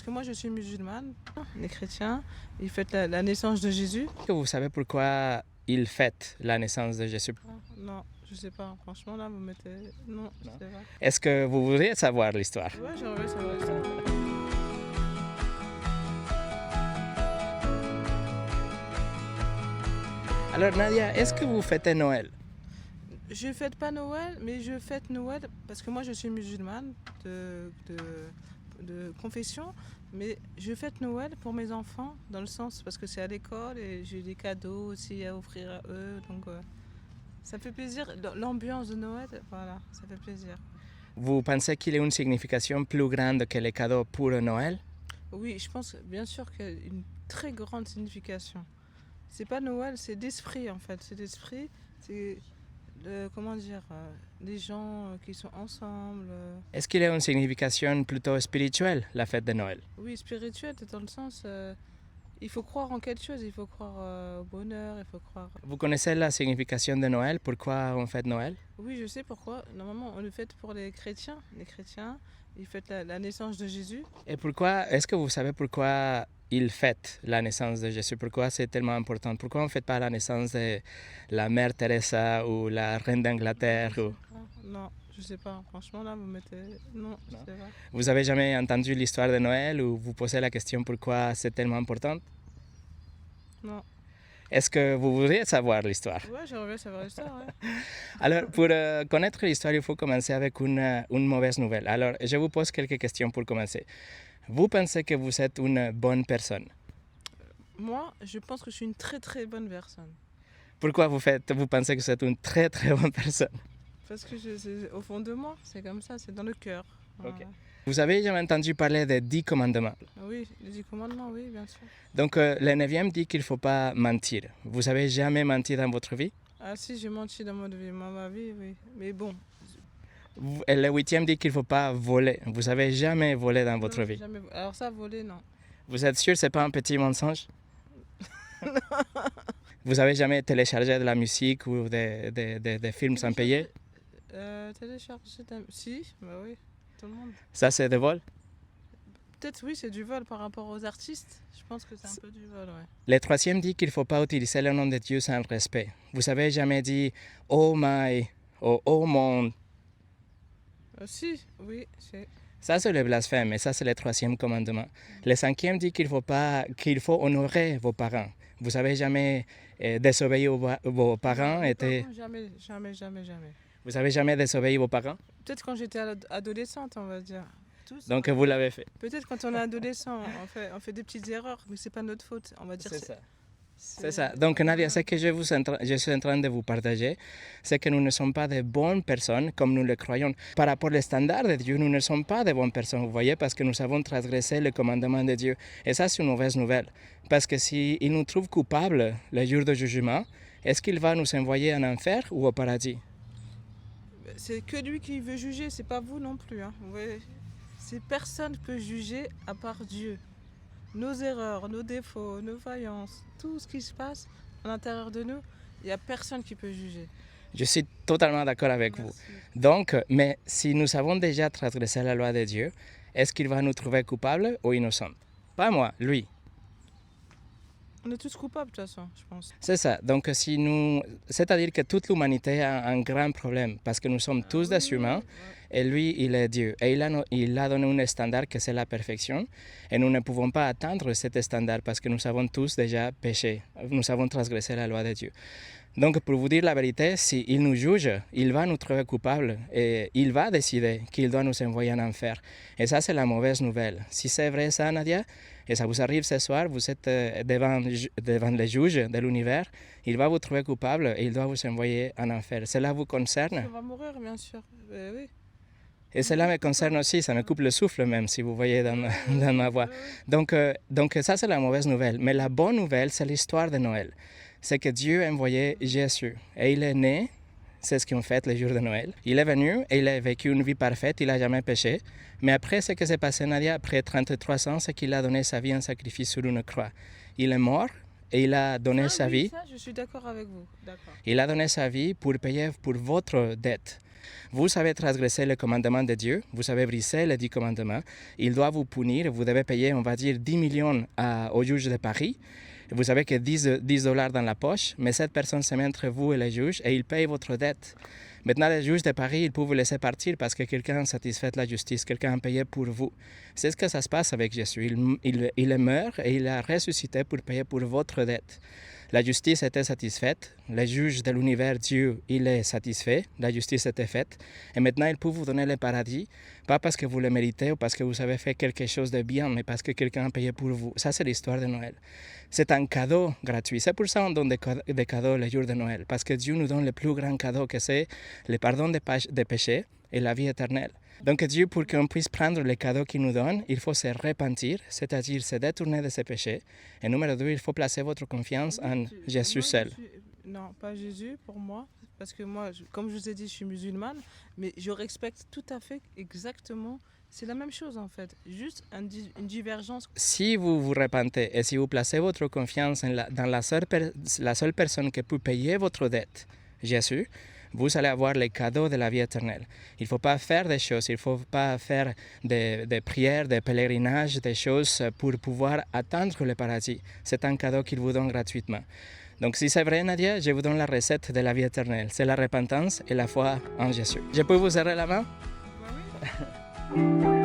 que moi je suis musulmane, les chrétiens, ils fêtent la naissance de Jésus. Est-ce que vous savez pourquoi ils fêtent la naissance de Jésus? Non, je sais pas, franchement là vous mettez... Non, je sais pas. Est-ce que vous voudriez savoir l'histoire? Ouais, j'aimerais savoir ça. Alors Nadia, est-ce que vous fêtez Noël? Je fête pas Noël, mais je fête Noël parce que moi je suis musulmane de confession, mais je fête Noël pour mes enfants dans le sens parce que c'est à l'école et j'ai des cadeaux aussi à offrir à eux, donc ça fait plaisir. L'ambiance de Noël, voilà, ça fait plaisir. Vous pensez qu'il y a une signification plus grande que les cadeaux pour Noël? Oui, je pense bien sûr qu'il y a une très grande signification. C'est pas Noël, c'est d'esprit en fait, c'est d'esprit, c'est comment dire, les gens qui sont ensemble. Est-ce qu'il y a une signification plutôt spirituelle, la fête de Noël? Oui, spirituel, dans le sens, il faut croire en quelque chose, il faut croire au bonheur, il faut croire... Vous connaissez la signification de Noël? Pourquoi on fête Noël? Oui, je sais pourquoi. Normalement, on le fête pour les chrétiens. Les chrétiens, ils fêtent la naissance de Jésus. Et pourquoi, est-ce que vous savez pourquoi ils fêtent la naissance de Jésus? Pourquoi c'est tellement important? Pourquoi on ne fête pas la naissance de la mère Teresa ou la reine d'Angleterre? Non, je sais pas. Franchement, là, vous mettez... Non, je sais pas. Vous avez jamais entendu l'histoire de Noël ou vous posez la question pourquoi c'est tellement important? Non. Est-ce que vous voudriez savoir l'histoire? Ouais, j'aimerais bien savoir l'histoire, ouais. Alors, pour connaître l'histoire, il faut commencer avec une mauvaise nouvelle. Alors, je vous pose quelques questions pour commencer. Vous pensez que vous êtes une bonne personne? Moi, je pense que je suis une très très bonne personne. Pourquoi vous pensez que vous êtes une très très bonne personne? Parce que c'est au fond de moi, c'est comme ça, c'est dans le cœur. Voilà. Ok. Vous avez jamais entendu parler des 10 commandements? Oui, les 10 commandements, oui, bien sûr. Donc, le 9e dit qu'il ne faut pas mentir. Vous avez jamais menti dans votre vie? Ah si, j'ai menti dans ma vie, oui. Mais bon. Et le 8e dit qu'il ne faut pas voler. Vous avez jamais volé dans votre vie? Jamais... Alors ça, voler, non. Vous êtes sûr que ce n'est pas un petit mensonge? Vous avez jamais téléchargé de la musique ou des films sans payer? Télécharger, si, bah oui, tout le monde. Ça, c'est de vol? Peut-être oui, c'est du vol par rapport aux artistes. Je pense que c'est un peu du vol, ouais. Le 3e dit qu'il ne faut pas utiliser le nom de Dieu sans respect. Vous avez jamais dit « Oh my » ou « Oh mon ». Si, oui, c'est... Ça, c'est le blasphème, et ça, c'est le 3e commandement. Le 5e dit qu'il faut honorer vos parents. Vous avez jamais désobéi vos parents? Jamais, jamais, jamais, jamais. Vous avez jamais désobéi vos parents? Peut-être quand j'étais adolescente, on va dire. Tous, Donc, vous l'avez fait? Peut-être quand on est adolescent, on fait des petites erreurs, mais c'est pas notre faute, on va dire. C'est ça. C'est ça. Donc, Nadia, ce que je suis en train de vous partager, c'est que nous ne sommes pas de bonnes personnes comme nous le croyons. Par rapport aux standards de Dieu, nous ne sommes pas de bonnes personnes, vous voyez, parce que nous avons transgressé le commandement de Dieu. Et ça, c'est une mauvaise nouvelle. Parce que s'il nous trouve coupables le jour du jugement, est-ce qu'il va nous envoyer en enfer ou au paradis? C'est que lui qui veut juger, c'est pas vous non plus. Hein. Personne ne peut juger à part Dieu. Nos erreurs, nos défauts, nos faillances, tout ce qui se passe à l'intérieur de nous, il n'y a personne qui peut juger. Je suis totalement d'accord avec vous. Donc, mais si nous avons déjà transgressé la loi de Dieu, est-ce qu'il va nous trouver coupables ou innocents? Pas moi, lui. On est tous coupables de toute façon, je pense. C'est ça. Donc, c'est-à-dire que toute l'humanité a un grand problème parce que nous sommes tous des humains et lui, il est Dieu. Et il a donné un standard que c'est la perfection et nous ne pouvons pas atteindre cet standard parce que nous avons tous déjà péché. Nous avons transgressé la loi de Dieu. Donc, pour vous dire la vérité, s'il nous juge, il va nous trouver coupables et il va décider qu'il doit nous envoyer en enfer. Et ça, c'est la mauvaise nouvelle. Si c'est vrai ça, Nadia, et ça vous arrive ce soir, vous êtes devant le juge de l'univers, il va vous trouver coupable et il doit vous envoyer en enfer. Cela vous concerne? On va mourir, bien sûr. Oui. Et cela me concerne aussi, ça me coupe le souffle même, si vous voyez dans ma voix. Donc ça, c'est la mauvaise nouvelle. Mais la bonne nouvelle, c'est l'histoire de Noël. C'est que Dieu a envoyé Jésus. Et il est né, c'est ce qu'on fait le jour de Noël. Il est venu et il a vécu une vie parfaite, il n'a jamais péché. Mais après ce qui s'est passé, Nadia, après 33 ans, c'est qu'il a donné sa vie en sacrifice sur une croix. Il est mort et il a donné sa vie. Ça, je suis d'accord avec vous. D'accord. Il a donné sa vie pour payer pour votre dette. Vous avez transgressé le commandement de Dieu, vous avez brisé les 10 commandements, il doit vous punir, vous devez payer, on va dire, 10 millions au juge de Paris. Vous avez que 10 dollars dans la poche, mais cette personne se met entre vous et le juge et il paye votre dette. Maintenant, le juge de Paris, il peut vous laisser partir parce que quelqu'un a satisfait la justice, quelqu'un a payé pour vous. C'est ce que ça se passe avec Jésus. Il est mort et il a ressuscité pour payer pour votre dette. La justice était satisfaite, le juge de l'univers, Dieu, il est satisfait, la justice était faite, et maintenant il peut vous donner le paradis, pas parce que vous le méritez ou parce que vous avez fait quelque chose de bien, mais parce que quelqu'un a payé pour vous. Ça, c'est l'histoire de Noël. C'est un cadeau gratuit. C'est pour ça qu'on donne des cadeaux le jour de Noël, parce que Dieu nous donne le plus grand cadeau que c'est le pardon des péchés et la vie éternelle. Donc Dieu, pour qu'on puisse prendre les cadeaux qu'il nous donne, il faut se repentir, c'est-à-dire se détourner de ses péchés. Et numéro 2, il faut placer votre confiance en Jésus seul. Non, pas Jésus pour moi, parce que moi, comme je vous ai dit, je suis musulmane, mais je respecte tout à fait exactement, c'est la même chose en fait, juste une divergence. Si vous vous repentez et si vous placez votre confiance dans la seule personne qui peut payer votre dette, Jésus, vous allez avoir les cadeaux de la vie éternelle. Il ne faut pas faire des choses, il ne faut pas faire des prières, des pèlerinages, des choses pour pouvoir atteindre le paradis. C'est un cadeau qu'il vous donne gratuitement. Donc si c'est vrai, Nadia, je vous donne la recette de la vie éternelle. C'est la repentance et la foi en Jésus. Je peux vous serrer la main? Oui.